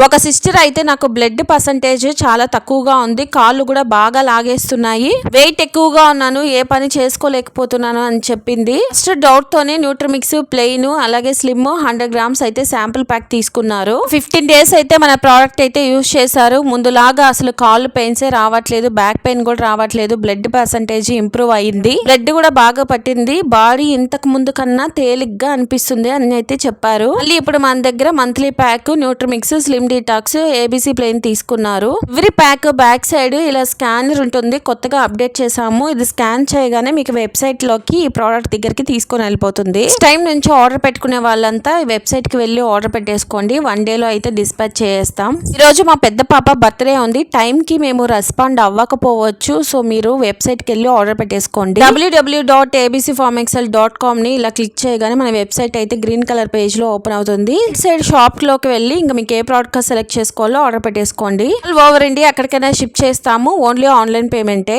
ఒక సిస్టర్ అయితే నాకు బ్లడ్ పర్సంటేజ్ చాలా తక్కువగా ఉంది, కాళ్ళు కూడా బాగా లాగేస్తున్నాయి, వెయిట్ ఎక్కువగా ఉన్నాను, ఏ పని చేసుకోలేకపోతున్నాను అని చెప్పింది. ఫస్ట్ డౌట్ తోనే న్యూట్రిమిక్స్ ప్లెయిన్ అలాగే స్లిమ్ 100 గ్రామ్స్ అయితే శాంపుల్ ప్యాక్ తీసుకున్నారు. 15 డేస్ అయితే మన ప్రోడక్ట్ అయితే యూజ్ చేశారు. ముందులాగా అసలు కాళ్ళు పెయిన్సే రావట్లేదు, బ్యాక్ పెయిన్ కూడా రావట్లేదు, బ్లడ్ పర్సంటేజ్ ఇంప్రూవ్ అయ్యింది, బ్లడ్ కూడా బాగా పట్టింది, బాడీ ఇంతకు ముందు కన్నా తేలిగ్గా అనిపిస్తుంది అని అయితే చెప్పారు. మళ్ళీ ఇప్పుడు మన దగ్గర monthly pack Nutrimix slim detox ABC plain తీసుకున్నారు. ఎవ్రీ ప్యాక్ బ్యాక్ సైడ్ ఇలా స్కానర్ ఉంటుంది, కొత్తగా అప్డేట్ చేసాము. ఇది స్కాన్ చేయగానే మీకు వెబ్సైట్ లోకి ఈ ప్రోడక్ట్ దగ్గరికి తీసుకొని వెళ్ళిపోతుంది. టైం నుంచి ఆర్డర్ పెట్టుకునే వాళ్ళంతా ఈ వెబ్సైట్ కి వెళ్ళి ఆర్డర్ పెట్టేసుకోండి, 1 day లో అయితే డిస్పాచ్ చేస్తాం. ఈ రోజు మా పెద్ద పాప బర్త్డే ఉంది, టైం కి మేము రెస్పాండ్ అవ్వకపోవచ్చు, సో మీరు వెబ్సైట్ కి వెళ్ళి ఆర్డర్ పెట్టేసుకోండి. www.abcfarmexcel.com ని ఇలా క్లిక్ చేయగానే మన వెబ్సైట్ అయితే గ్రీన్ కలర్ పేజ్ లో ఓపెన్ అవుతుంది. సైడ్ షాప్ లోకి వెళ్ళి ఇంకా మీకు ఏ ప్రోడక్ట్ సెలెక్ట్ చేసుకోవాలో ఆర్డర్ పెట్టేసుకోండి. ఓవర్ ఇండియా ఎక్కడికైనా షిప్ చేస్తాము, ఓన్లీ ఆన్లైన్ పేమెంటే.